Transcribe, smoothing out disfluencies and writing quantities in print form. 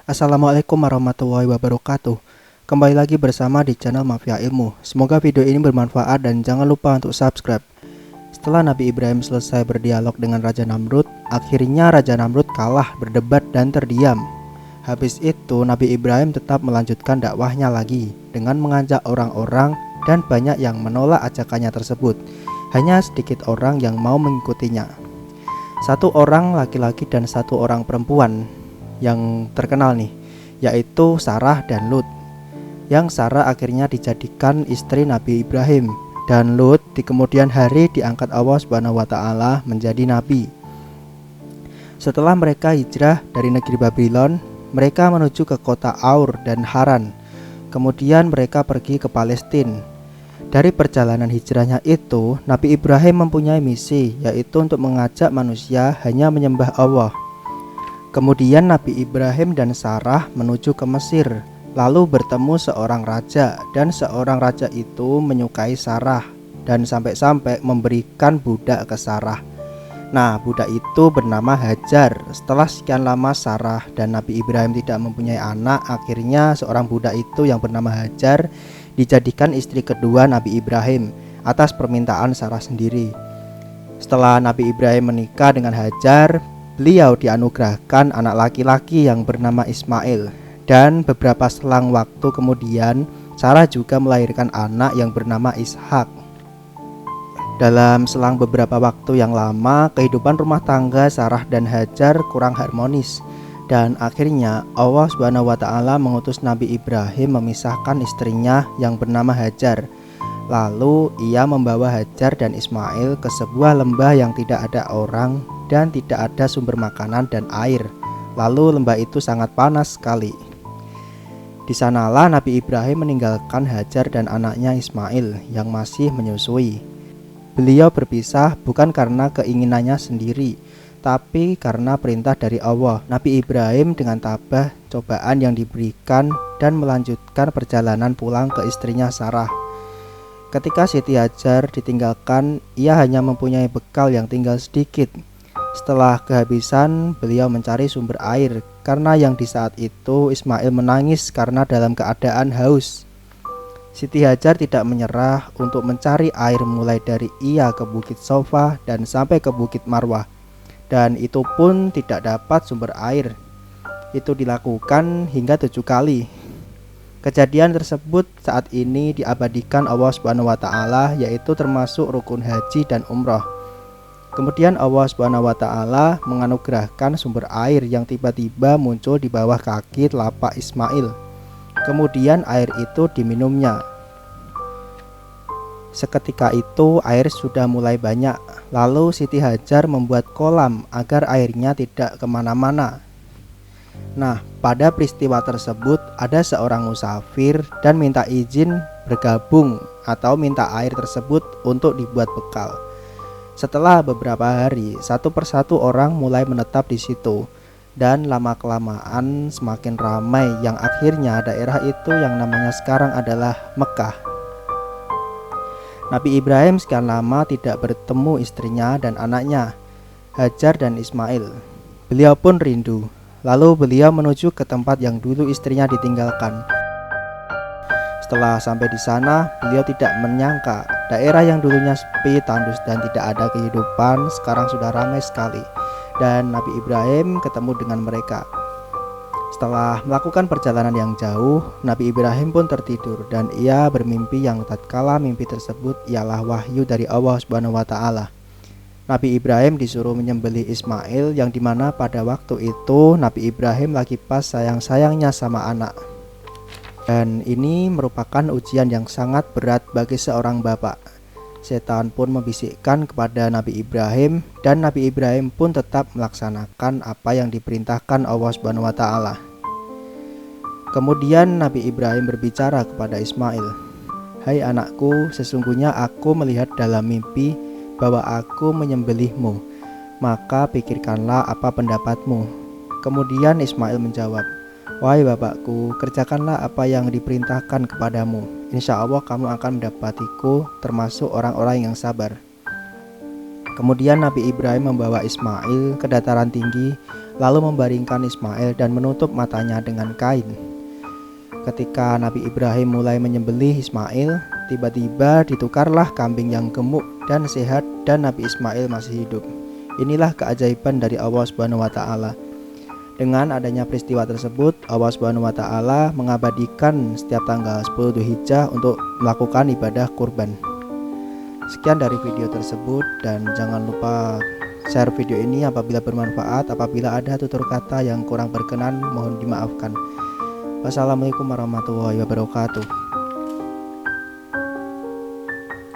Assalamualaikum warahmatullahi wabarakatuh. Kembali lagi bersama di channel Mafia Ilmu. Semoga video ini bermanfaat dan jangan lupa untuk subscribe. Setelah Nabi Ibrahim selesai berdialog dengan Raja Namrud, akhirnya Raja Namrud kalah berdebat dan terdiam. Habis itu Nabi Ibrahim tetap melanjutkan dakwahnya lagi dengan mengajak orang-orang dan banyak yang menolak ajakannya tersebut. Hanya sedikit orang yang mau mengikutinya. Satu orang laki-laki dan satu orang perempuan yang terkenal nih, yaitu Sarah dan Lut. Yang Sarah akhirnya dijadikan istri Nabi Ibrahim dan Lut di kemudian hari diangkat Allah Subhanahu wa taala menjadi nabi. Setelah mereka hijrah dari negeri Babylon, mereka menuju ke kota Aur dan Haran. Kemudian mereka pergi ke Palestina. Dari perjalanan hijrahnya itu, Nabi Ibrahim mempunyai misi, yaitu untuk mengajak manusia hanya menyembah Allah. Kemudian Nabi Ibrahim dan Sarah menuju ke Mesir, lalu bertemu seorang raja, dan seorang raja itu menyukai Sarah dan sampai-sampai memberikan budak ke Sarah. Nah, budak itu bernama Hajar. Setelah sekian lama Sarah dan Nabi Ibrahim tidak mempunyai anak, akhirnya seorang budak itu yang bernama Hajar dijadikan istri kedua Nabi Ibrahim atas permintaan Sarah sendiri. Setelah Nabi Ibrahim menikah dengan Hajar, beliau dianugerahkan anak laki-laki yang bernama Ismail. Dan beberapa selang waktu kemudian Sarah juga melahirkan anak yang bernama Ishak. Dalam selang beberapa waktu yang lama, kehidupan rumah tangga Sarah dan Hajar kurang harmonis. Dan akhirnya Allah Subhanahu wa taala mengutus Nabi Ibrahim memisahkan istrinya yang bernama Hajar. Lalu ia membawa Hajar dan Ismail ke sebuah lembah yang tidak ada orang dan tidak ada sumber makanan dan air. Lalu lembah itu sangat panas sekali. Di sanalah Nabi Ibrahim meninggalkan Hajar dan anaknya Ismail yang masih menyusui. Beliau berpisah bukan karena keinginannya sendiri, tapi karena perintah dari Allah. Nabi Ibrahim dengan tabah cobaan yang diberikan dan melanjutkan perjalanan pulang ke istrinya Sarah. Ketika Siti Hajar ditinggalkan, ia hanya mempunyai bekal yang tinggal sedikit. Setelah kehabisan, beliau mencari sumber air karena yang di saat itu Ismail menangis karena dalam keadaan haus. Siti Hajar tidak menyerah untuk mencari air mulai dari ia ke Bukit Sofa dan sampai ke Bukit Marwah. Dan itu pun tidak dapat sumber air. Itu dilakukan hingga 7 kali. Kejadian tersebut saat ini diabadikan Allah Subhanahu wa taala, yaitu termasuk rukun haji dan umroh. Kemudian Allah Subhanahu wa taala menganugerahkan sumber air yang tiba-tiba muncul di bawah kaki telapak Ismail. Kemudian air itu diminumnya. Seketika itu air sudah mulai banyak. Lalu Siti Hajar membuat kolam agar airnya tidak kemana-mana. Nah, pada peristiwa tersebut ada seorang musafir dan minta izin bergabung atau minta air tersebut untuk dibuat bekal. Setelah beberapa hari, satu persatu orang mulai menetap di situ. Dan lama-kelamaan semakin ramai yang akhirnya daerah itu yang namanya sekarang adalah Mekah. Nabi Ibrahim sekian lama tidak bertemu istrinya dan anaknya, Hajar dan Ismail. Beliau pun rindu. Lalu beliau menuju ke tempat yang dulu istrinya ditinggalkan. Setelah sampai di sana, beliau tidak menyangka daerah yang dulunya sepi, tandus dan tidak ada kehidupan sekarang sudah ramai sekali. Dan Nabi Ibrahim ketemu dengan mereka. Setelah melakukan perjalanan yang jauh, Nabi Ibrahim pun tertidur dan ia bermimpi yang tatkala mimpi tersebut ialah wahyu dari Allah Subhanahu wa taala. Nabi Ibrahim disuruh menyembelih Ismail yang dimana pada waktu itu Nabi Ibrahim lagi pas sayang-sayangnya sama anak. Dan ini merupakan ujian yang sangat berat bagi seorang bapak. Setan pun membisikkan kepada Nabi Ibrahim dan Nabi Ibrahim pun tetap melaksanakan apa yang diperintahkan Allah Subhanahu wa taala. Kemudian Nabi Ibrahim berbicara kepada Ismail, "Hai anakku, sesungguhnya aku melihat dalam mimpi bahwa aku menyembelihmu, maka pikirkanlah apa pendapatmu." Kemudian Ismail menjawab, "Wahai bapakku, kerjakanlah apa yang diperintahkan kepadamu. Insya Allah kamu akan mendapatiku termasuk orang-orang yang sabar." Kemudian Nabi Ibrahim membawa Ismail ke dataran tinggi lalu membaringkan Ismail dan menutup matanya dengan kain. Ketika Nabi Ibrahim mulai menyembelih Ismail, tiba-tiba ditukarlah kambing yang gemuk dan sehat dan Nabi Ismail masih hidup. Inilah keajaiban dari Allah Subhanahu wa taala. Dengan adanya peristiwa tersebut, Allah Subhanahu wa taala mengabadikan setiap tanggal 10 Dzulhijjah untuk melakukan ibadah kurban. Sekian dari video tersebut, dan jangan lupa share video ini apabila bermanfaat. Apabila ada tutur kata yang kurang berkenan, mohon dimaafkan. Wassalamualaikum warahmatullahi wabarakatuh.